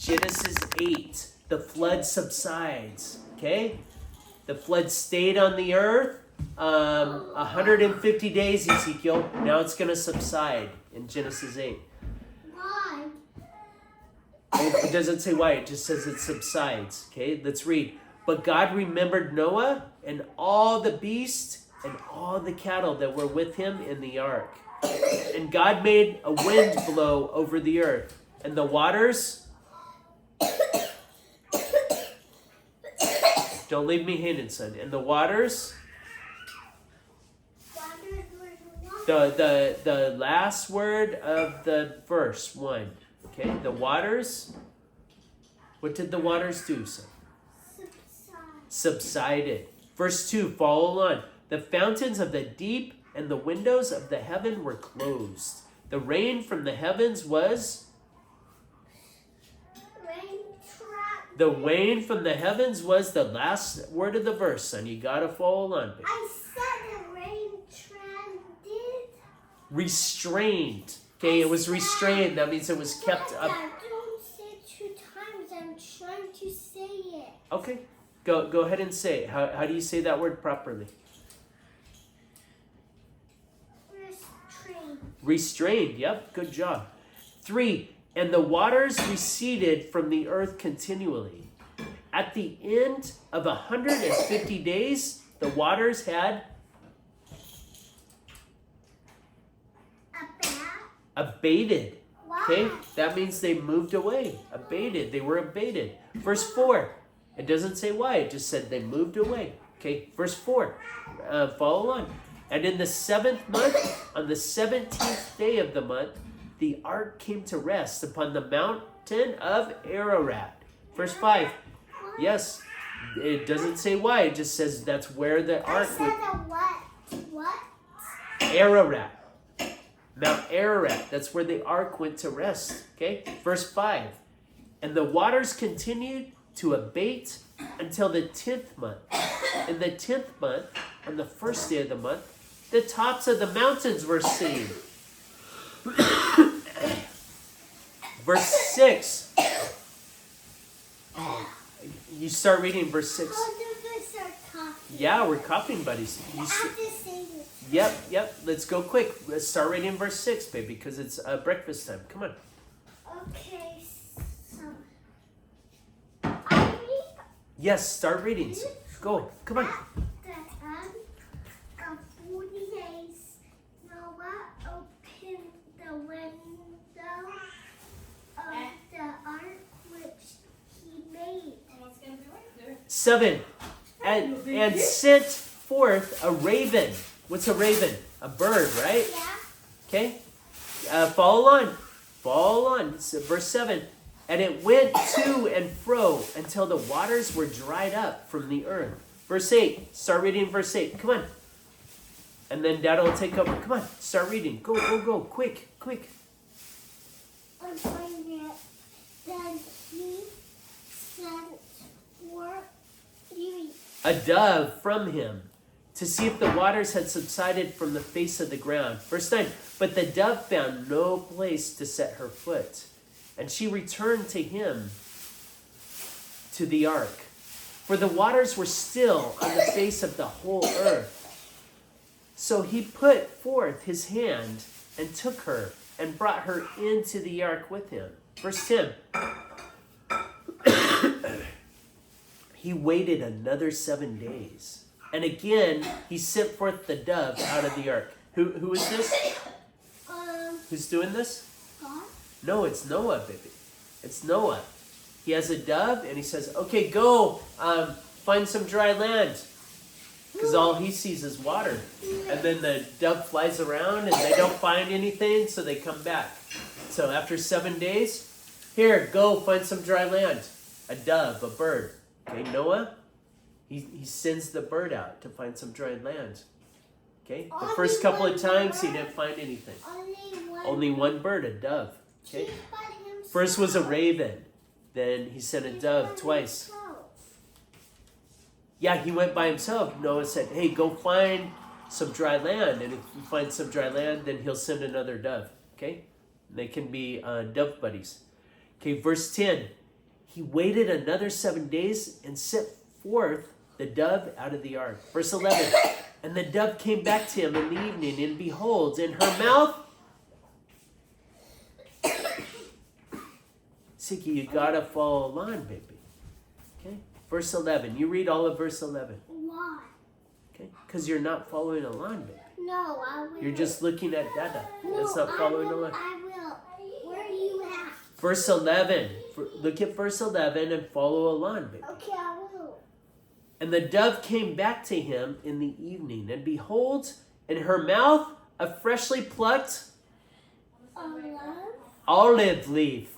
Genesis 8, the flood subsides, okay? The flood stayed on the earth 150 days, Ezekiel. Now it's going to subside in Genesis 8. Why? It doesn't say why, it just says it subsides, okay? Let's read. But God remembered Noah and all the beasts and all the cattle that were with him in the ark. And God made a wind blow over the earth, and the waters... Don't leave me hanging, son. And the waters... The last word of the verse 1. Okay, the waters. What did the waters do, son? Subsided. Verse 2, follow on. The fountains of the deep and the windows of the heaven were closed. The rain from the heavens was... The rain from the heavens was the last word of the verse, son. You gotta follow on. Baby. I said the rain trended. Restrained. Okay, it was restrained. That means it was kept up. Don't say it 2 times. I'm trying to say it. Okay, go ahead and say it. How do you say that word properly? Restrained. Restrained. Yep, good job. 3, and the waters receded from the earth continually. At the end of 150 days, the waters had abated. Okay, that means they moved away. Abated. They were abated. Verse 4. It doesn't say why. It just said they moved away. Okay, verse 4. Follow on. And in the 7th month, on the 17th day of the month, the ark came to rest upon the mountain of Ararat. Verse 5. Yes, it doesn't say why. It just says that's where the ark was. What? Ararat. Mount Ararat. That's where the ark went to rest. Okay? Verse 5. And the waters continued to abate until the 10th month. In the 10th month, on the first day of the month, the tops of the mountains were seen. Verse 6. You start reading verse 6. Yeah, we're copying, buddies. Yep. Let's go quick. Let's start reading verse 6, baby, because it's breakfast time. Come on. Okay, so I read. Yes, start reading. Go. Come on. At the end of 40 days, Noah opened the window of the ark which he made. 7. And sent forth a raven. What's a raven? A bird, right? Yeah. Okay. Follow on. So verse 7. And it went to and fro until the waters were dried up from the earth. Verse 8. Start reading verse 8. Come on. And then Dad will take over. Come on. Start reading. Go. Quick. I'm finding it. Then he sent forth a dove from him to see if the waters had subsided from the face of the ground. Verse 9. But the dove found no place to set her foot. And she returned to him to the ark. For the waters were still on the face of the whole earth. So he put forth his hand and took her and brought her into the ark with him. Verse 10. He waited another 7 days. And again, he sent forth the dove out of the ark. Who is this? Who's doing this? God? No, it's Noah, baby. It's Noah. He has a dove, and he says, okay, go find some dry land. Because all he sees is water. And then the dove flies around, and they don't find anything, so they come back. So after 7 days, here, go find some dry land. A dove, a bird. Okay, Noah, he sends the bird out to find some dry land. Okay, the first couple of times he didn't find anything. Only one bird, a dove. Okay, first was a raven. Then he sent a dove twice. Yeah, he went by himself. Noah said, hey, go find some dry land. And if you find some dry land, then he'll send another dove. Okay, they can be dove buddies. Okay, verse 10. he waited another 7 days and sent forth the dove out of the ark. Verse 11, and the dove came back to him in the evening, and behold, in her mouth, Siki, you gotta follow along, baby. Okay? Verse 11, you read all of verse 11. Why? Okay? Because you're not following along, baby. No, I will. You're just looking at Dada. That's not following along. I will. Where are you at? Verse 11. Look at verse 11 and follow along, baby. Okay, I will. And the dove came back to him in the evening, and behold, in her mouth a freshly plucked olive leaf.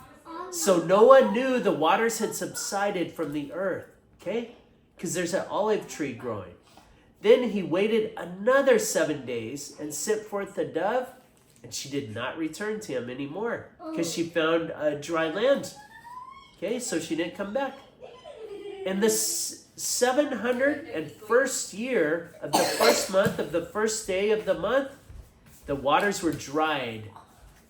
So Noah knew the waters had subsided from the earth, okay? Because there's an olive tree growing. Then he waited another 7 days and sent forth the dove, and she did not return to him anymore because she found dry land. Okay, so she didn't come back. In the 701st year of the first month of the first day of the month, the waters were dried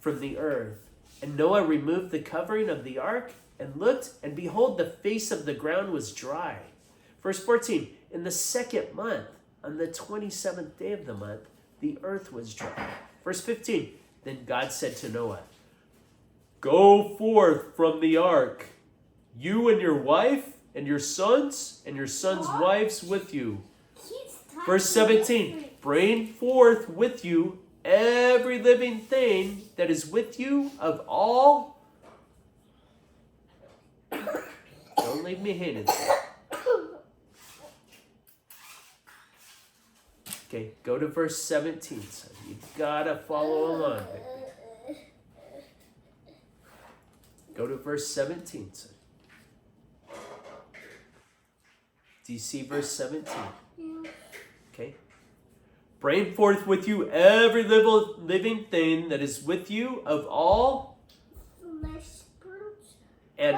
from the earth. And Noah removed the covering of the ark and looked, and behold, the face of the ground was dry. Verse 14, in the second month, on the 27th day of the month, the earth was dry. Verse 15, then God said to Noah, go forth from the ark, you and your wife and your sons wives with you. Verse 17, bring forth with you every living thing that is with you of all. Don't leave me hanging. Okay, go to verse 17, son. You gotta follow along. Go to verse 17, son. Do you see verse 17? Okay. Bring forth with you every living thing that is with you of all and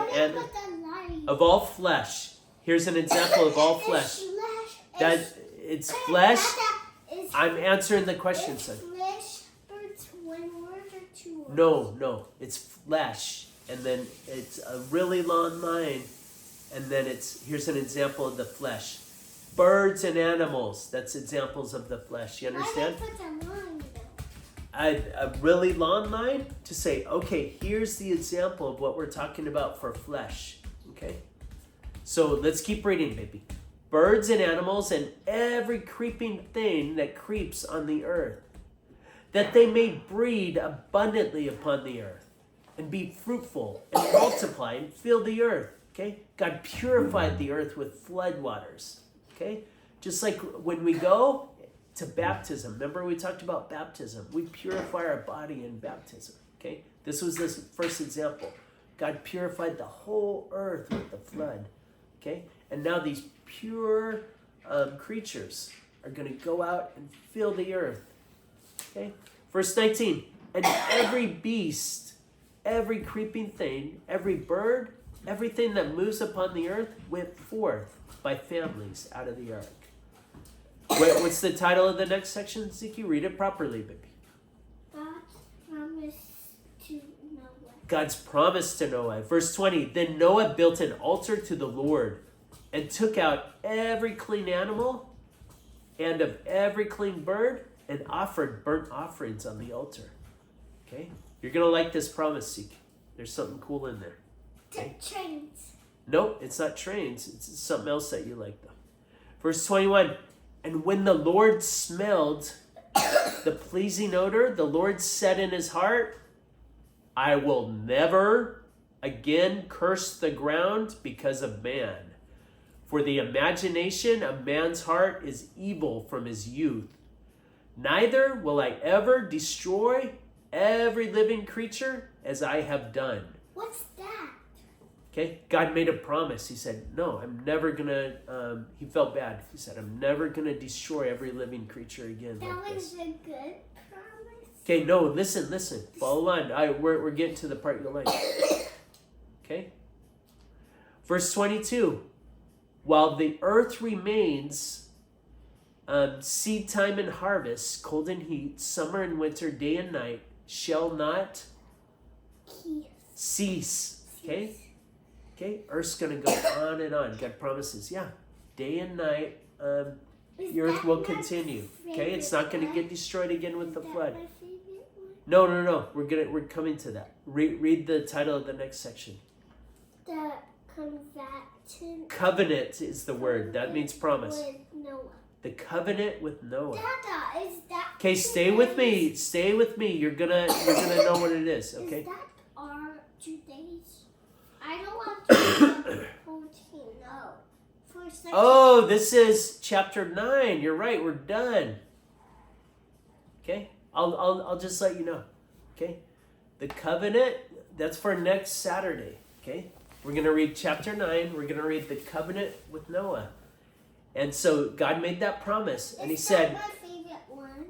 of all flesh. Here's an example of all flesh. That it's flesh. I'm answering the question, son. No, it's flesh, and then it's a really long line, and then here's an example of the flesh. Birds and animals, that's examples of the flesh. You understand? A really long line to say, okay, here's the example of what we're talking about for flesh. Okay? So let's keep reading, baby. Birds and animals and every creeping thing that creeps on the earth, that they may breed abundantly upon the earth and be fruitful and multiply and fill the earth. Okay? God purified the earth with flood waters. Okay? Just like when we go to baptism. Remember we talked about baptism. We purify our body in baptism. Okay? This was the first example. God purified the whole earth with the flood. Okay? And now these pure creatures are going to go out and fill the earth. Okay? Verse 19. And every beast, every creeping thing, every bird, everything that moves upon the earth went forth by families out of the ark. What's the title of the next section, Ziki? Read it properly, baby. God's promise to Noah. Verse 20, then Noah built an altar to the Lord and took out every clean animal and of every clean bird and offered burnt offerings on the altar. Okay? You're going to like this promise, Ziki. There's something cool in there. Okay? Trains. Nope, it's not trains. It's something else that you like, though. Verse 21, and when the Lord smelled the pleasing odor, the Lord said in his heart, I will never again curse the ground because of man. For the imagination of man's heart is evil from his youth. Neither will I ever destroy every living creature as I have done. What's that? Okay, God made a promise. He said, no, I'm never going to, he felt bad. He said, I'm never going to destroy every living creature again. That was a good promise. Okay, no, listen. Follow on. We're getting to the part you'll like. Okay? Verse 22. While the earth remains, seed time and harvest, cold and heat, summer and winter, day and night, shall not cease. Okay? Okay, Earth's gonna go on and on. God promises, yeah, day and night. The earth will continue. Okay, it's not going to get destroyed again with the flood. My favorite one? No. We're coming to that. Read the title of the next section. The combatant. Covenant is the word. That means promise. With Noah. The covenant with Noah. Dada, is that? Okay, stay with me. Stay with me. You're gonna know what it is. Okay. Is that our 2 days? I don't want to 14. No. For section. Oh, this is chapter 9. You're right. We're done. Okay. I'll just let you know. Okay. The covenant. That's for next Saturday. Okay. We're gonna read chapter 9. We're gonna read the covenant with Noah. And so God made that promise, and He said, "Is that my favorite one?"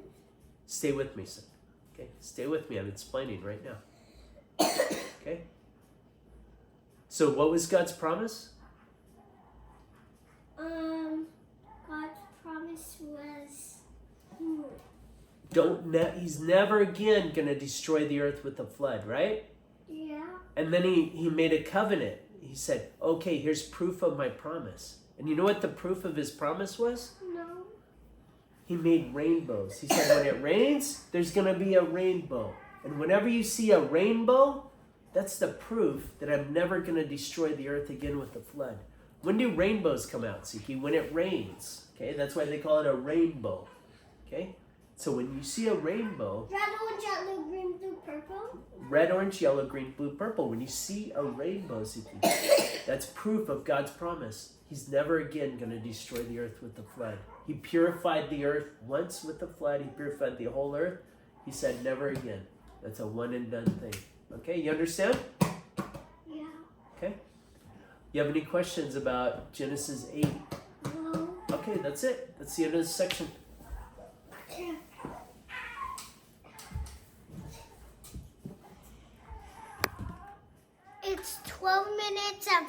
"Stay with me, son. Okay, stay with me. I'm explaining right now." Okay. So, what was God's promise? God's promise was. He's never again gonna destroy the earth with a flood, right? Yeah. And then he made a covenant. He said, "Okay, here's proof of my promise." And you know what the proof of His promise was? No. He made rainbows. He said, when it rains, there's going to be a rainbow. And whenever you see a rainbow, that's the proof that I'm never going to destroy the earth again with the flood. When do rainbows come out, Siki? When it rains. Okay, that's why they call it a rainbow. Okay, so when you see a rainbow, Red, orange, yellow, green, blue, purple. red, orange, yellow, green, blue, purple. When you see a rainbow, Siki, that's proof of God's promise. He's never again going to destroy the earth with the flood. He purified the earth once with the flood. He purified the whole earth. He said never again. That's a one and done thing. Okay, you understand? Yeah. Okay. You have any questions about Genesis 8? No. Okay, that's it. That's the end of this section. It's 12 minutes and